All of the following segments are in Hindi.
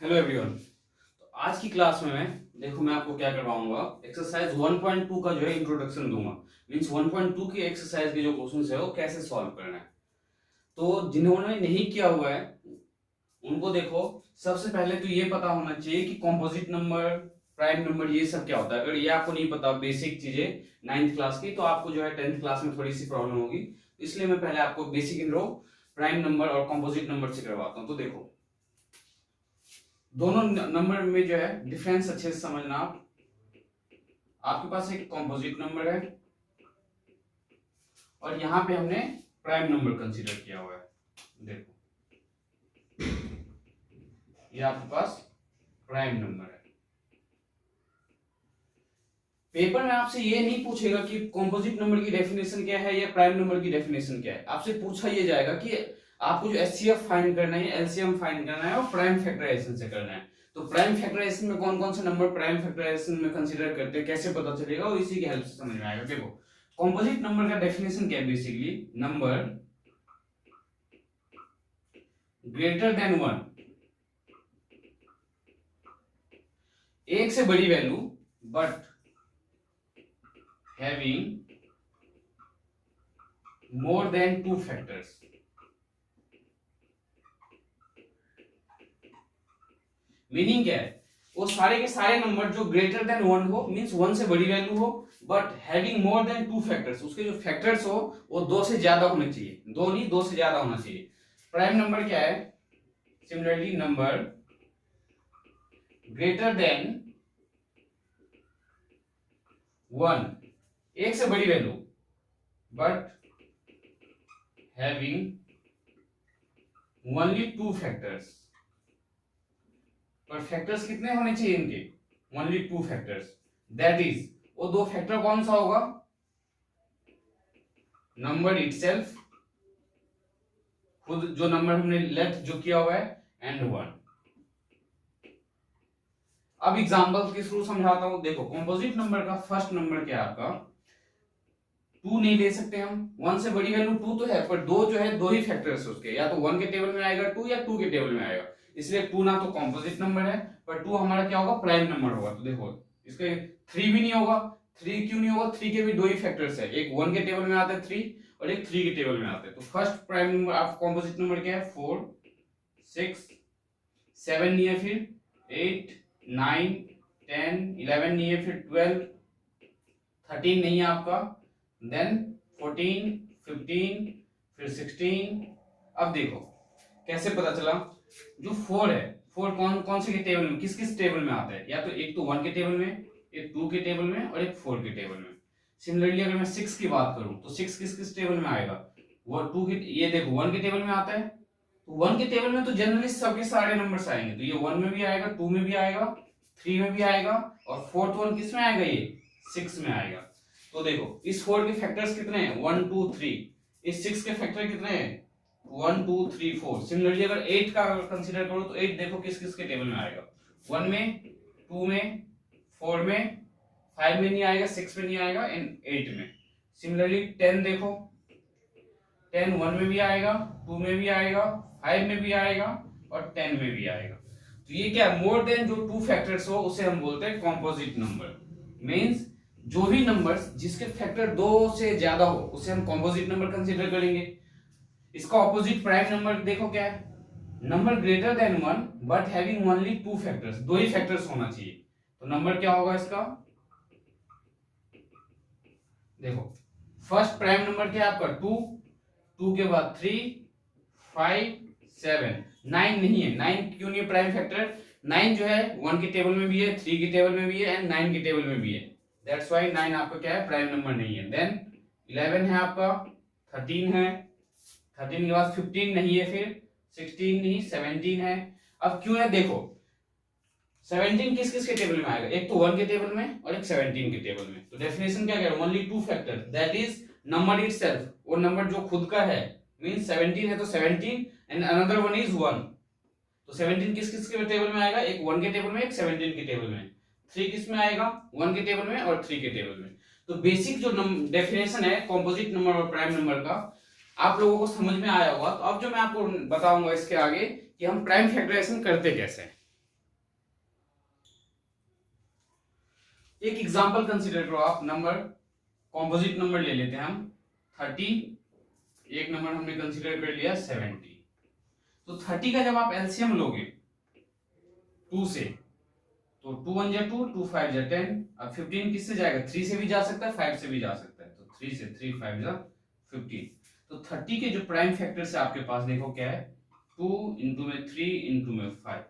Hello everyone. तो आज की क्लास में मैं आपको क्या करवाऊंगा, एक्सरसाइज 1.2 का जो है इंट्रोडक्शन दूंगा। मींस 1.2 की एक्सरसाइज के जो क्वेश्चंस है वो कैसे सॉल्व करना है। तो जिन्होंने नहीं किया हुआ है उनको देखो, सबसे पहले तो ये पता होना चाहिए कि कॉम्पोजिट नंबर, प्राइम नंबर, ये सब क्या होता है। अगर ये आपको नहीं पता बेसिक चीजें 9th क्लास की, तो आपको जो है 10th क्लास में थोड़ी सी प्रॉब्लम होगी। इसलिए मैं पहले आपको बेसिक इंट्रो प्राइम नंबर और कॉम्पोजिट नंबर से करवाता हूँ। तो देखो, दोनों नंबर में जो है डिफरेंस अच्छे से समझना आप। आपके पास एक कॉम्पोजिट नंबर है और यहां पे हमने प्राइम नंबर कंसीडर किया हुआ है। देखो, ये आपके पास प्राइम नंबर है। पेपर में आपसे ये नहीं पूछेगा कि कॉम्पोजिट नंबर की डेफिनेशन क्या है या प्राइम नंबर की डेफिनेशन क्या है। आपसे पूछा ये जाएगा कि आपको जो एचसीएफ फाइंड करना है, एलसीएम फाइंड करना है और प्राइम फैक्टराइजेशन से करना है। तो प्राइम फैक्टराइजेशन में कौन कौन से नंबर प्राइम फैक्टराइजेशन में कंसीडर करते हैं, कैसे पता चलेगा, और इसी की हेल्प से समझ में आएगा। देखो, कॉम्पोजिट नंबर का डेफिनेशन क्या है, बेसिकली नंबर ग्रेटर देन 1, एक से बड़ी value, but having more than 2 factors. Meaning क्या है, वो सारे के सारे नंबर जो ग्रेटर देन 1 हो, मींस 1 से बड़ी वैल्यू हो, but having more than 2 factors, उसके जो फैक्टर्स हो वो 2 से ज्यादा होने चाहिए। 2 नहीं, 2 से ज्यादा होना चाहिए। प्राइम नंबर क्या है, सिमिलरली नंबर ग्रेटर देन 1, एक से बड़ी value, but having only 2 factors. पर फैक्टर्स कितने होने चाहिए इनके, ओनली 2 फैक्टर्स। दैट इज, वो 2 फैक्टर कौन सा होगा, नंबर इटसेल्फ, खुद जो नंबर हमने लेफ्ट जो किया हुआ है, एंड 1। अब एग्जांपल के थ्रू समझाता हूं। देखो, कंपोजिट नंबर का फर्स्ट नंबर क्या है आपका, 2 नहीं ले सकते हम। 1 से बड़ी वैल्यू 2 तो है, पर 2 जो है 2 ही फैक्टर्स है उसके, या तो 1 के टेबल में आएगा 2 या 2 के टेबल में आएगा। इसलिए 2 ना तो कंपोजिट नंबर है, पर 2 हमारा क्या होगा, प्राइम नंबर होगा। तो देखो, इसके 3 भी नहीं होगा। 3 क्यों नहीं होगा, 3 के भी 2 ही फैक्टर्स है, एक 1 के टेबल में आता है 3 और एक 3 के टेबल में आता है। तो फर्स्ट प्राइम नंबर आप कंपोजिट नंबर क्या है, 4 6 7 नहीं है, फिर 8 9 10 11 नहीं है, फिर 12 13 नहीं है आपका, देन 14 15 फिर 16। अब देखो कैसे पता चला, जो 4 है, 4 कौन कौन से के टेबल में, किस किस टेबल में आता है, या तो एक तो 1 के टेबल में, एक 2 के टेबल में और एक 4 के टेबल में। सिमिलरली अगर मैं 6 की बात करूं तो 6 किस किस टेबल में आएगा, वो 2 के, ये देखो 1 के टेबल में आता है। तो 1 के टेबल में तो जनरली सबके सारे नंबर्स आएंगे, तो ये 1 में भी आएगा, 2 में भी आएगा, 3 में भी आएगा, और फोर्थ वन किस में आएगा, ये 6 में आएगा। तो देखो, इस 4 के फैक्टर्स कितने हैं, 1 2 3। इस 6 के फैक्टर कितने हैं, 1 2 3 4। सिमिलरली अगर 8 का कंसीडर करो तो 8 देखो किस किस के टेबल में आएगा, 1 में, 2 में, 4 में, 5 में नहीं आएगा, 6 में नहीं आएगा, एंड 8 में। सिमिलरली 10 देखो, 10 1 में भी आएगा, 2 में भी आएगा, 5 में भी आएगा और 10 में भी आएगा। तो ये क्या, मोर देन जो 2 फैक्टर्स हो उसे हम बोलते हैं कॉम्पोजिट नंबर। मींस जो भी नंबर्स जिसके फैक्टर 2 से ज्यादा हो उसे हम कॉम्पोजिट नंबर कंसीडर करेंगे। इसका ऑपोजिट प्राइम नंबर देखो क्या है, number greater than 1 but having only 2 factors, 2 he factors होना चाहिए। तो नंबर क्या होगा इसका, देखो फर्स्ट प्राइम नंबर क्या है आपका 2, 2 के बाद 3 5 7, 9 नहीं है। 9 क्यों नहीं है प्राइम फैक्टर, 9 जो है 1 के टेबल में भी है, 3 के टेबल में भी है एंड 9 के टेबल में भी है। दैट्स व्हाई 9 आपका क्या है, प्राइम नंबर नहीं है। देन 11 है आपका, 13 है, 13 के बाद 15 नहीं है, फिर 16 नहीं, 17 है। अब क्यों है, देखो 17 किस किस के टेबल में आएगा, एक तो 1 के टेबल में और एक 17 के टेबल में। तो डेफिनेशन क्या कह रहा है, only 2 factor, that is number itself, वो नंबर जो खुद का है, मींस 17 है तो 17 एंड अनदर वन इज 1। तो 17 किस किस के टेबल में आएगा, एक 1 के टेबल में, एक 17 के टेबल में। 3 किस में आएगा, 1 के टेबल में और 3 के टेबल में। तो बेसिक जो डेफिनेशन है कॉम्पोजिट नंबर और प्राइम नंबर का, आप लोगों को समझ में आया होगा। तो अब जो मैं आपको बताऊंगा इसके आगे कि हम प्राइम फैक्टराइजेशन करते कैसे हैं। एक एग्जांपल कंसीडर करो आप, नंबर कॉम्पोजिट नंबर ले लेते हैं हम 30, एक नंबर हमने कंसीडर कर लिया 70। तो 30 का जब आप एलसीएम लोगे 2 से, तो 2 1 जा 2, 2 5 जा 10। अब 15 किससे जाएगा, 3 से भी जा सकता है, 5 से भी जा सकता है, तो 3 से 3 5 जा 15। तो 30 के जो प्राइम फैक्टर से आपके पास देखो क्या है, 2 इंटू में 3 इंटू में 5।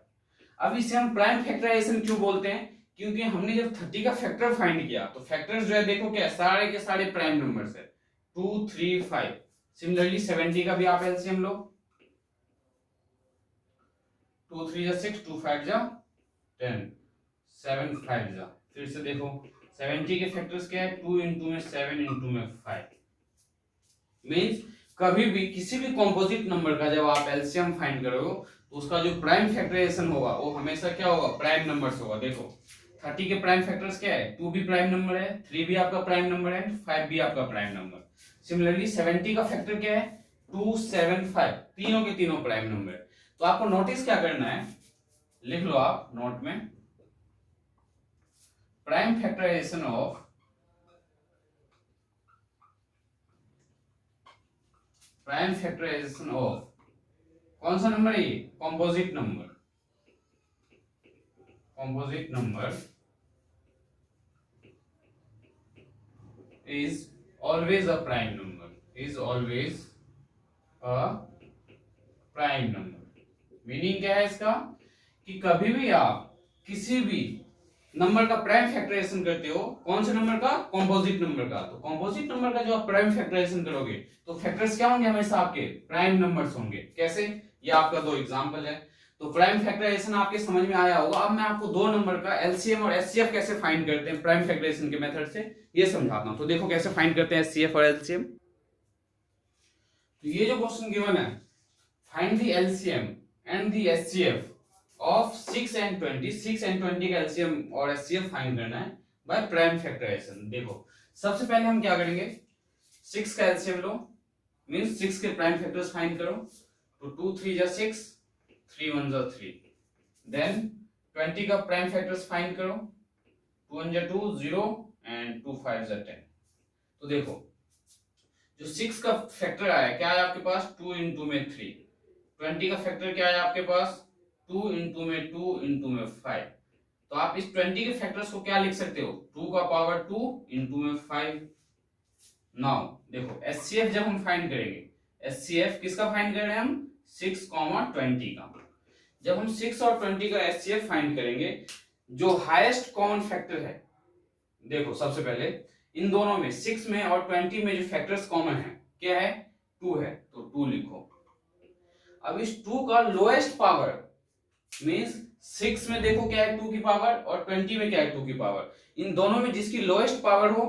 अब इसे हम प्राइम फैक्टराइजेशन क्यों बोलते हैं, क्योंकि हमने जब 30 का फैक्टर फाइंड किया तो फैक्टर्स जो है देखो क्या है, सारे के सारे प्राइम नंबर्स है, 2 3 5। सिमिलरली 70 का भी आप एलसीएम लो, 2 3 जा 6, 2 5 जा 10, 7 5 जा, फिर से देखो 70 के फैक्टर्स क्या है, 2 इंटू में 7 इंटू में 5। मीन्स कभी भी किसी भी कॉम्पोजिट नंबर का जब आप एलसीएम फाइंड करोगे तो उसका जो प्राइम फैक्टराइजेशन होगा वो हमेशा क्या होगा, प्राइम नंबर्स होगा। देखो 30 के प्राइम फैक्टर्स क्या है, 2 भी प्राइम नंबर है, 3 भी आपका प्राइम नंबर है, 5 भी आपका प्राइम नंबर। सिमिलरली 70 का फैक्टर क्या है, 2 7 5, तीनों के तीनों प्राइम नंबर। तो आपको नोटिस क्या करना है, लिख लो आप नोट में, प्राइम फैक्टराइजेशन ऑफ कौन सा नंबर है ये, composite number is always a prime number, meaning क्या है इसका, कि कभी भी आप किसी भी नंबर का प्राइम फैक्टराइजेशन करते हो, कौन से नंबर का, कॉम्पोजिट नंबर का, तो कॉम्पोजिट नंबर का जो आप प्राइम फैक्टराइजेशन करोगे तो फैक्टर्स क्या होंगे, हमेशा आपके प्राइम नंबर्स होंगे। कैसे, ये आपका दो एग्जांपल है। तो प्राइम फैक्टराइजेशन आपके समझ में आया होगा। अब मैं आपको दो नंबर का एलसीएम और एचसीएफ कैसे फाइंड करते हैं प्राइम फैक्टराइजेशन के मेथड से, ये समझाता हूं। तो देखो कैसे फाइंड करते हैं एचसीएफ और एलसीएम। तो ये जो क्वेश्चन गिवन है, find the LCM and the HCF of 6 and 20, 6 and 20 का एलसीएम और एचसीएफ फाइंड करना है बाय प्राइम फैक्टराइजेशन। देखो सबसे पहले हम क्या करेंगे, 6 का एलसीएम लो, मींस 6 के प्राइम फैक्टर्स फाइंड करो। तो 2 3 जा 6, 3 1 जा 3। देन 20 का प्राइम फैक्टर्स फाइंड करो, 2 1 जा 2 0 एंड 2 5 जा 10। तो देखो जो 6 का फैक्टर आया क्या है आपके पास, 2 इंटू में 3। 20 का फैक्टर क्या है आपके पास, 2 इंटू में 2 इंटू में 5। तो आप इस 20 के फैक्टर्स को क्या लिख सकते हो, 2 का पावर 2 इंटू में 5। नाउ देखो एचसीएफ जब हम फाइंड करेंगे, एचसीएफ किसका फाइंड कर रहे हैं हम, 6, 20 का। जब हम 6 और 20 का एचसीएफ फाइंड करेंगे, जो हाईएस्ट कॉमन फैक्टर है, देखो सबसे पहले इन दोनों में 6 में और 20 में जो फैक्टर्स कॉमन है क्या है, 2 है, तो 2 लिखो। अब इस 2 का लोएस्ट पावर, मींस 6 में देखो क्या है 2 की पावर और 20 में क्या है 2 की पावर, इन दोनों में जिसकी लोएस्ट पावर हो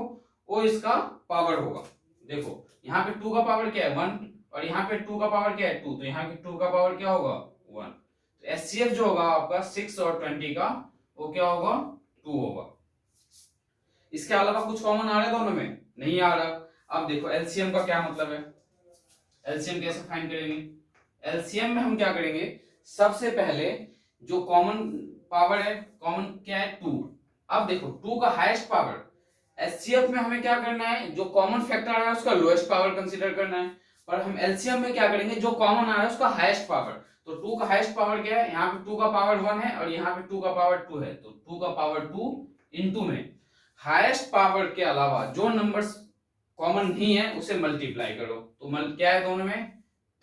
वो इसका पावर होगा। देखो यहाँ पे 2 का पावर क्या है 1 और यहाँ पे 2 का पावर क्या है 2, तो यहाँ की 2 का पावर क्या होगा 1। तो एचसीएफ जो होगा आपका 6 और 20 का वो क्या होगा 2 होगा। इसके अलावा कुछ कॉमन आ रहा है दोनों में, नहीं आ रहा। अब देखो एलसीएम का क्या मतलब है, एलसीएम कैसे फाइंड करेंगे, एलसीएम में हम क्या करेंगे, सबसे पहले जो कॉमन पावर है, कॉमन क्या है 2। अब देखो 2 का हाईएस्ट पावर, एचसीएफ में हमें क्या करना है, जो कॉमन फैक्टर आ रहा है उसका लोएस्ट पावर कंसीडर करना है, और हम एलसीएम में क्या करेंगे, जो कॉमन आ रहा है उसका हाईएस्ट पावर। तो 2 का हाईएस्ट पावर क्या है, यहाँ पे 2 का पावर 1 है और यहाँ पे 2 का पावर 2 है, तो 2 का पावर 2 इंटू में हाईएस्ट पावर के अलावा जो नंबर्स कॉमन नहीं है उसे मल्टीप्लाई करो। तो क्या है दोनों में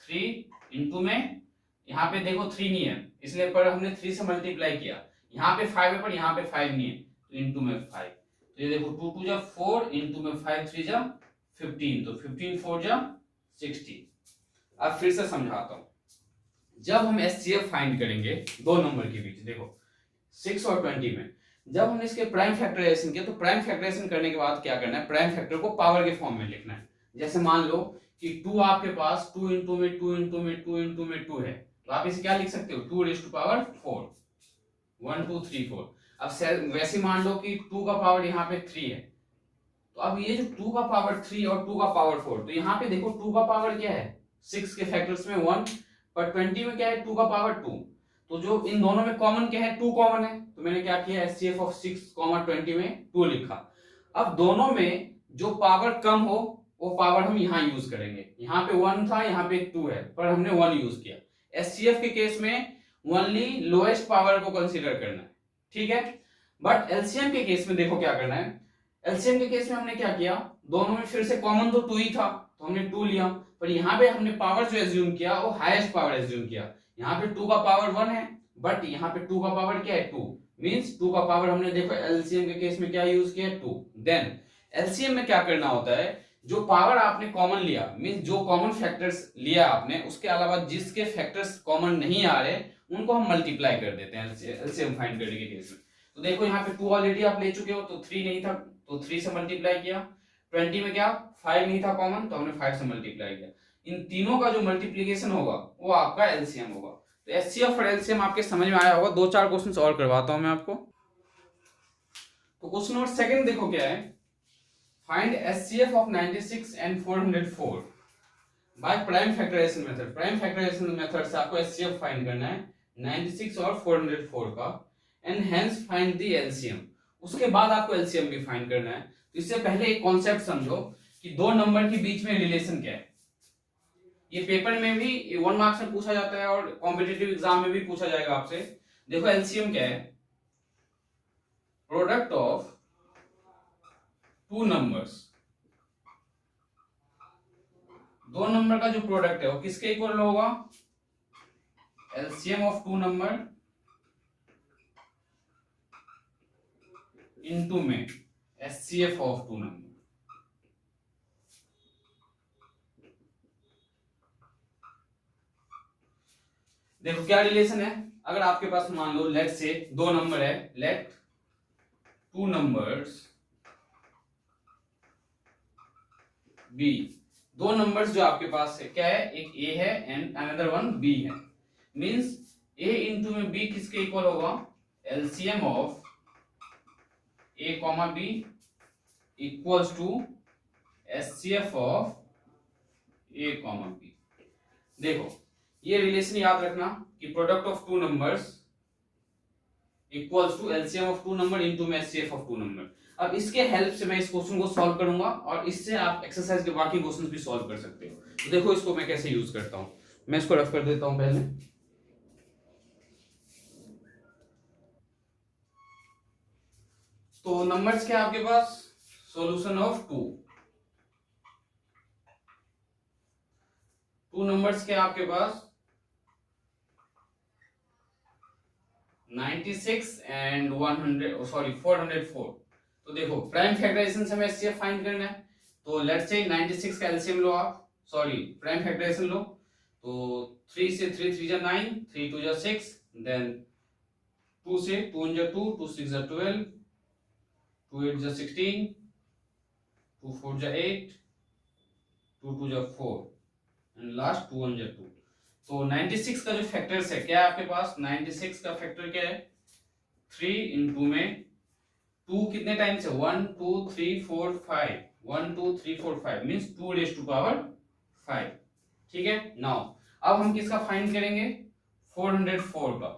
3 इंटू में, यहाँ पे देखो 3 नहीं है इसलिए पर हमने 3 से मल्टीप्लाई किया, यहाँ पे 5 है पर यहाँ पे 5 नहीं है, तो इंटू में 5। तो ये देखो 2 2 जा 4 इंटू में 5 3 जा 15, तो 15 4 जा 60। अब फिर से समझाता हूं, जब हम एचसीएफ फाइंड करेंगे दो नंबर के बीच, देखो 6 और 20 में जब हमने इसके प्राइम फैक्टराइजेशन किया, तो प्राइम फैक्टराइजेशन करने के बाद क्या करना है, प्राइम फैक्टर को पावर के फॉर्म में लिखना है। जैसे मान लो कि 2 आपके पास 2 इंटू में 2 इंटू में 2 इंटू में 2 है, तो आप इसे क्या लिख सकते हो 2 रेज़ टू पावर 4, 1 2 3 4। अब वैसे मान लो कि 2 का पावर यहाँ पे 3 है, तो अब ये जो 2 का पावर 3 और 2 का पावर 4, तो यहाँ पे देखो 2 का पावर क्या है 6 के फैक्टर्स में 1, पर 20 में क्या है 2 का पावर 2, तो जो इन दोनों में कॉमन क्या है, 2 कॉमन है, तो मैंने क्या किया, HCF ऑफ 6, 20 में 2 लिखा। अब दोनों में जो पावर कम हो वो पावर हम यहाँ यूज करेंगे। यहाँ पे 1 था, यहाँ पे 2 है, पर हमने 1 यूज किया। HCF के केस में ओनली लोएस्ट पावर को कंसीडर करना है, ठीक है। बट LCM के केस में देखो क्या करना है। LCM के केस में हमने क्या किया, दोनों में फिर से कॉमन तो 2 ही था, तो हमने 2 लिया, पर यहाँ पे हमने पावर जो एज्यूम किया वो हाईएस्ट पावर एज्यूम किया। यहाँ पे 2 का पावर 1 है, बट यहाँ पे 2 का पावर क्या है, 2, मींस 2 का पावर हमने देखो LCM के केस में क्या यूज किया, 2। देन LCM में क्या करना होता है, जो पावर आपने कॉमन लिया, मींस जो कॉमन फैक्टर्स लिया आपने, उसके अलावा जिसके फैक्टर्स कॉमन नहीं आ रहे उनको हम मल्टीप्लाई कर देते हैं LCM फाइंड करने के केस में। तो देखो यहाँ पे 2 ऑलरेडी आप ले चुके हो, तो 3 नहीं था तो 3 से मल्टीप्लाई किया। 20 में क्या 5 नहीं था कॉमन, तो हमने 5 से मल्टीप्लाई किया। इन तीनों का जो मल्टीप्लीकेशन होगा वो आपका LCM होगा। तो HCF और LCM आपके समझ में आया होगा। 2-4 क्वेश्चंस और करवाता हूं मैं आपको। तो क्वेश्चन नंबर सेकंड देखो क्या है, find HCF of 96 and 404 by prime factorization method. Prime factorization method से आपको HCF फाइंड करना है 96 और 404 का, and hence find the LCM। उसके बाद आपको LCM भी फाइंड करना है। तो इससे पहले एक कॉन्सेप्ट समझो कि दो नंबर के बीच में रिलेशन क्या है। ये पेपर में भी 1 मार्क्स में पूछा जाता है और कॉम्पिटिटिव एग्जाम में भी पूछा जाएगा आपसे। देखो LCM क्या है, प्रोडक्ट ऑफ 2 नंबर्स। दो नंबर का जो प्रोडक्ट है वो किसके इक्वल होगा, LCM ऑफ 2 नंबर इनटू में HCF ऑफ 2 नंबर। देखो क्या रिलेशन है, अगर आपके पास मान लो लेट से 2 नंबर है, लेट 2 नंबर्स बी। 2 नंबर्स जो आपके पास है क्या है, एक A है एंड अनदर वन B है, मींस A इंटू में B किसके इक्वल होगा, LCM of A comma B equals to HCF of A comma B। देखो ये रिलेशन याद रखना कि product of 2 numbers equals to LCM of 2 number into में HCF ऑफ 2 नंबर। अब इसके हेल्प से मैं इस क्वेश्चन को सॉल्व करूंगा और इससे आप एक्सरसाइज के बाकी क्वेश्चंस भी सॉल्व कर सकते हो। तो देखो इसको मैं कैसे यूज करता हूं, मैं इसको रफ कर देता हूं पहले। तो नंबर्स क्या आपके पास, सॉल्यूशन ऑफ 2 नंबर्स क्या आपके पास 96 एंड 404। तो देखो प्राइम फैक्टराइजेशन से हमें HCF फाइंड करना है। तो लेट्स से 96 का LCM लो आप, प्राइम फैक्टराइजेशन लो। तो 3 से 3 3 जा 9, 3 2 जा 6, देन 2 से 2 1 जा 2, 2 6 जा 12, 2 8 जा 16, 2 4 जा 8, 2 2 जा 4 एंड लास्ट 2 1 जा 2। तो 96 का जो फैक्टर्स है क्या है आपके पास, 96 का फैक्टर क्या है 3 इंटू में 2 कितने टाइम्स है 1 2 3 4 5, 1 2 3 4 5 मींस 2 रेज़ टू पावर 5। ठीक है, नाउ अब हम किसका फाइंड करेंगे 404 का।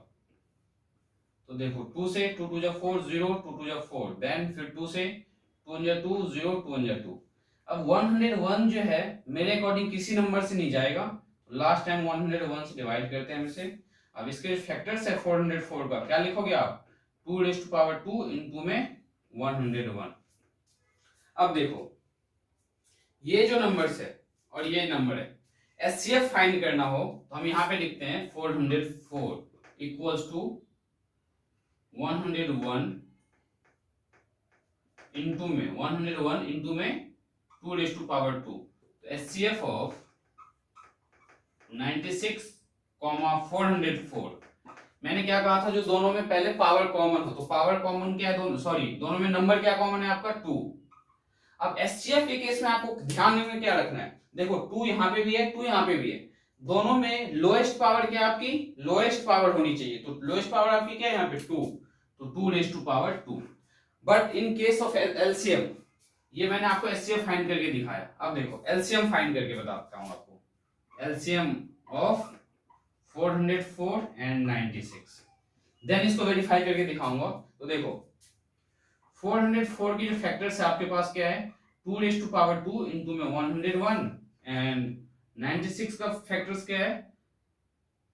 तो देखो 2 से 2 2 जा 4 0, 2 2 जा 4, देन फिर 2 से 2 1 जा 2 0, 2 1 जा 2। अब 101 जो है मेरे अकॉर्डिंग किसी नंबर से नहीं जाएगा, लास्ट टाइम 101 से डिवाइड करते हैं हम इसे। अब इसके फैक्टर्स है 404 का, क्या लिखोगे आप 2 रेज़ टू पावर 2 इनटू में 101। अब देखो ये जो नंबर्स है और ये नंबर है, HCF फाइंड करना हो तो हम यहाँ पे लिखते हैं 404 इक्वल्स टू 101 इनटू में 2 रेज़ टू पावर 2। तो HCF ऑफ 96, 404। मैंने क्या कहा था, जो दोनों में पहले पावर कॉमन हो, तो पावर कॉमन क्या है दोनों में नंबर क्या कॉमन है आपका 2। अब HCF के केस में आपको ध्यान में क्या रखना है, देखो 2 यहाँ पे भी है 2 यहाँ पे भी है, दोनों में लोएस्ट पावर क्या आपकी लोएस्ट पावर होनी चाहिए। तो लोएस्ट पावर आपकी क्या है यहाँ पे 2, तो 2 raise to power 2। But in case of LCM ये मैंने आपको HCF फाइंड करके दिखाया। अब देखो LCM फाइंड करके बताता हूं आपको। LCM of 404 and 96। देन इसको वेरीफाई करके दिखाऊंगा। तो देखो 404 की जो फैक्टर्स है आपके पास क्या है, 2 रेज टू पावर 2 इंटू में 101, एंड 96 का फैक्टर्स क्या है,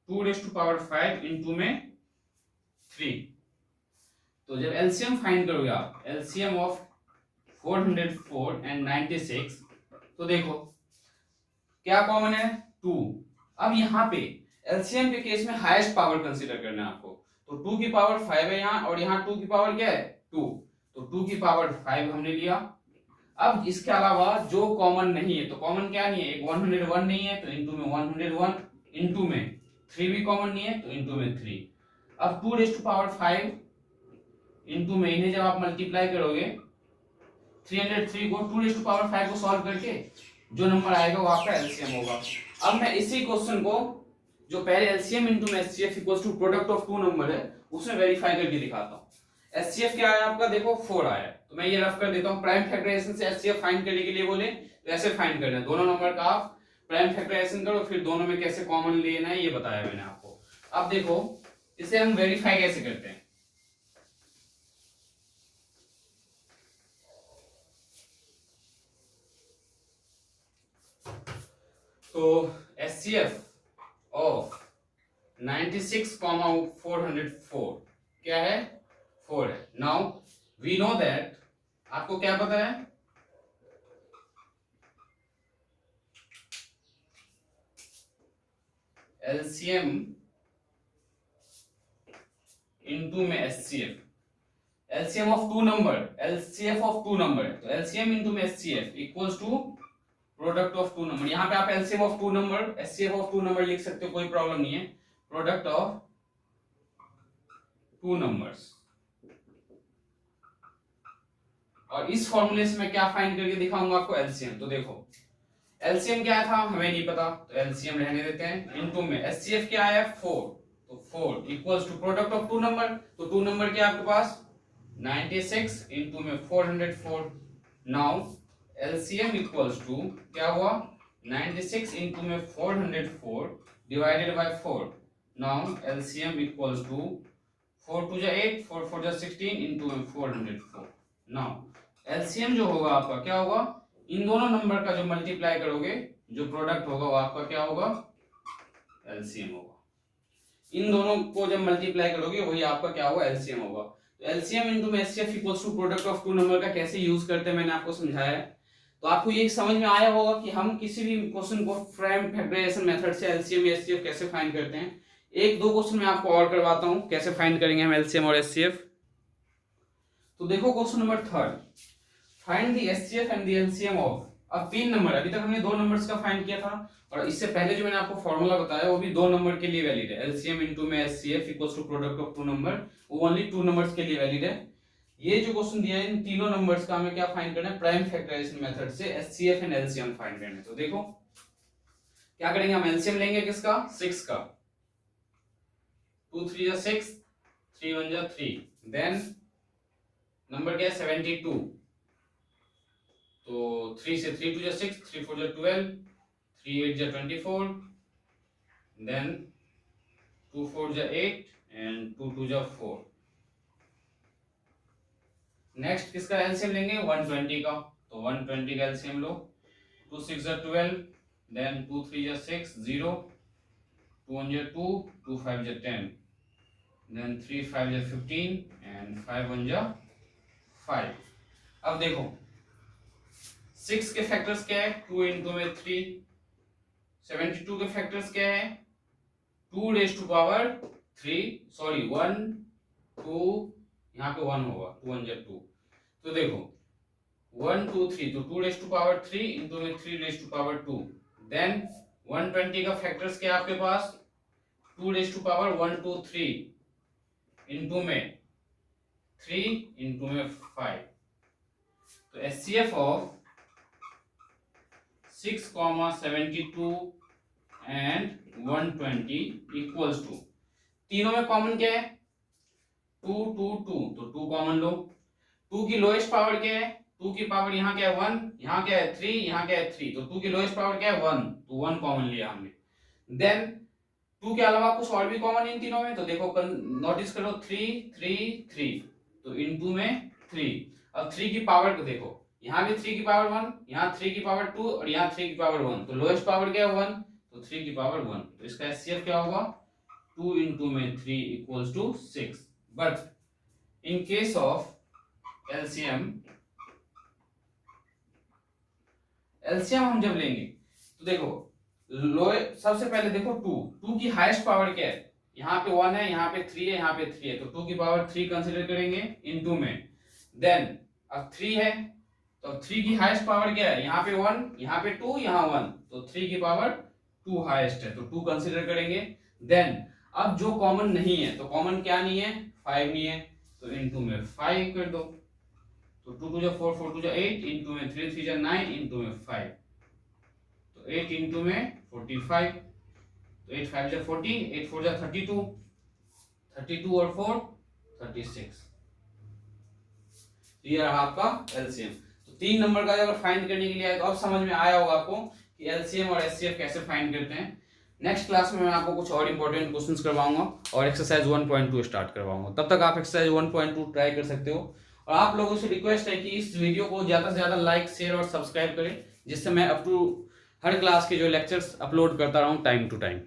2 रेज टू पावर 5 इंटू में 3। तो जब एलसीएम फाइंड करोगे आप, एलसीएम ऑफ 404 एंड 96, तो देखो क्या कॉमन है, 2। अब यहाँ पे एलसीएम के केस में हाईएस्ट पावर कंसीडर करना है आपको। तो 2 की पावर 5 है यहाँ, और यहाँ 2 की पावर क्या है, 2। तो 2 की पावर 5 हमने लिया। अब इसके अलावा जो कॉमन नहीं है, तो कॉमन क्या नहीं है, एक 101 नहीं है, तो इंटू में 101, इंटू में 3 भी कॉमन नहीं है, तो इंटू में 3। अब 2 रेज टू पावर 5 इंटू में, इन्हें जब आप मल्टीप्लाई करोगे 303 को 2 रेज टू पावर 5 को सॉल्व करके जो नंबर आएगा वो आपका एलसीएम होगा। अब मैं इसी क्वेश्चन को, जो पहले एलसीएम इंटू में HCF equals to product of two number है, उसमें वेरीफाई करके दिखाता हूँ। एचसीएफ क्या आया आपका, देखो 4 आया, तो मैं ये रफ कर देता हूँ। प्राइम फैक्टराइजेशन से एचसीएफ फाइंड करने के लिए बोले तो ऐसे फाइंड करना है, दोनों नंबर का आप प्राइम फैक्टराइजेशन करो, फिर दोनों में कैसे कॉमन लेना है ये बताया मैंने आपको। अब देखो इसे हम वेरीफाई कैसे करते हैं। तो एचसीएफ ऑफ 96, 404 क्या है, 4 है। नाउ वी नो दैट, आपको क्या पता है, एलसीएम इंटू में HCF, LCM of two number, LCF of two number है, तो एलसीएम इंटू में HCF equals to product of two number. यहाँ पे आप LCM of two number, HCF of two number लिख सकते हो, कोई प्रॉब्लम नहीं है। प्रोडक्ट ऑफ टू नंबर्स, और इस फॉर्मूले से मैं क्या फाइंड करके दिखाऊंगा आपको, एलसीएम। तो देखो एलसीएम क्या था हमें नहीं पता, तो एलसीएम रहने देते हैं। इनटू में एचसीएफ क्या है, 4, तो 4 equals to product of two number, तो टू नंबर क्या है आपके पास, 96 इनटू में 404। नाउ एलसीएम इक्वल्स टू क्या हुआ, 96 इनटू में 404 divided by 4। Now LCM equals to 4 2 जा 8, 4 4 जा 16 इनटू में 404। नाउ एलसीएम जो होगा आपका क्या होगा, इन दोनों नंबर का जो मल्टीप्लाई करोगे जो प्रोडक्ट होगा वो आपका क्या होगा, एलसीएम होगा। इन दोनों को जब मल्टीप्लाई करोगे वही आपका क्या होगा, एलसीएम होगा। तो एलसीएम इनटू में HCF equals to product of two number का कैसे यूज करते हैं मैंने आपको समझाया है। तो आपको ये समझ में आया होगा कि हम किसी भी क्वेश्चन को प्राइम फैक्टराइजेशन मेथड से एलसीएम या एचसीएफ कैसे फाइंड करते हैं। एक दो क्वेश्चन मैं आपको और करवाता हूं कैसे फाइंड करेंगे हम एलसीएम और एचसीएफ। तो देखो question number 3, find the HCF and the LCM of. अब 3 नंबर, अभी तक हमने 2 नंबर्स का फाइंड किया था, और इससे पहले जो मैंने आपको फॉर्मूला बताया वो भी 2 नंबर के लिए वैलिड है। एलसीएम इनटू में HCF equals to product of two number, वो ओनली 2 नंबर्स के लिए वैलिड है। ये जो क्वेश्चन दिया है इन तीनों नंबर्स का हमें क्या फाइंड करना है, प्राइम फैक्टराइजेशन मेथड से एचसीएफ एंड एलसीएम फाइंड करना है। तो देखो क्या करेंगे, हम एलसीएम लेंगे किसका, 6 का, 2 3 जा 6, 3 1 जा 3, देन नंबर क्या है 72, तो 3 से 3 2 जा 6, 3 4 जा 12, 3 8 जा 24, देन 2 4 जा 8 एंड 2 2 जा 4। नेक्स्ट किसका एलसीएम लेंगे, 120 का, तो 120 का एलसीएम लो। 2 6 जा 12, देन 2 3 जा 6 0, 2 1 जा 2, 2 5 जा 10, देन 3 5 जा 15 एंड 5 1 जा 5। अब देखो 6 के फैक्टर्स क्या है, 2 इंटू में 3। 72 के फैक्टर्स क्या है, 2 रेज टू पावर 3, सॉरी 1 2, यहाँ पे 1 होगा, 2 1 जा 2। तो देखो 1 2 3, तो 2 रेज टू पावर 3 इंटू में 3 रेज टू पावर 2। देन 120 का फैक्टर्स क्या है आपके पास, 2 रेज टू पावर 1 2 3 इंटू में 3 इंटू में 5। तो HCF of 6, 72 and 120 equals to, तीनों में कॉमन क्या है, 2 2 2, तो 2 कॉमन लो। 2 की लोएस्ट पावर क्या है, 2 की पावर यहाँ क्या है 1, यहाँ क्या है 3, यहाँ क्या है 3, तो 2 की लोएस्ट पावर क्या है 1, तो 1 कॉमन लिया हमने। देन 2 के अलावा कुछ और भी कॉमन इन तीनों में, तो देखो नोटिस करो 3 3 3, तो इनटू में 3। अब 3 की पावर को देखो, यहाँ भी 3 की पावर 1, यहाँ 3 की पावर 2 और यहाँ 3 की पावर 1, तो लोएस्ट पावर क्या है 1, तो 3 की पावर 1, तो इसका एचसीएफ क्या होगा 2 इंटू में 3 equals to 6। But in case of LCM, LCM हम जब लेंगे तो देखो लो, सबसे पहले देखो 2 की हाईएस्ट पावर क्या है, यहाँ पे 1 है, यहाँ पे 3 है, यहाँ पे 3 है, तो 2 की पावर 3 कंसीडर करेंगे इनटू में। देन अब 3 है तो 3 की हाईएस्ट पावर क्या है, यहाँ पे 1, यहाँ पे 2, यहाँ 1, तो 3 की पावर 2 हाईएस्ट है, तो 2 कंसीडर करेंगे। देन अब जो कॉमन नहीं है, तो कॉमन क्या नहीं है 5 नहीं है, तो इनटू में 5 कर दो, तो 2 2 जा 4 4 2 जा 8, इनटू में 3 3 जा 9, इनटू में 5, तो 8 इंटू में 45, तो 8 5 जा 40, 8 4 जा 32, 32 और 4 36, ये रहा आपका एलसीएम। तो 3 नंबर का अगर फाइंड करने के लिए आए तो अब समझ में आया होगा आपको कि एलसीएम और एचसीएफ कैसे फाइंड करते हैं। नेक्स्ट क्लास में मैं आपको कुछ और इंपॉर्टेंट क्वेश्चंस करवाऊंगा और एक्सरसाइज 1.2 स्टार्ट करवाऊंगा, तब तक आप एक्सरसाइज 1.2 ट्राई कर सकते हो। और आप लोगों से रिक्वेस्ट है कि इस वीडियो को ज्यादा से ज्यादा लाइक शेयर और सब्सक्राइब करें, जिससे मैं अप टू हर क्लास के जो लेक्चर्स अपलोड करता रहूं टाइम टू टाइम।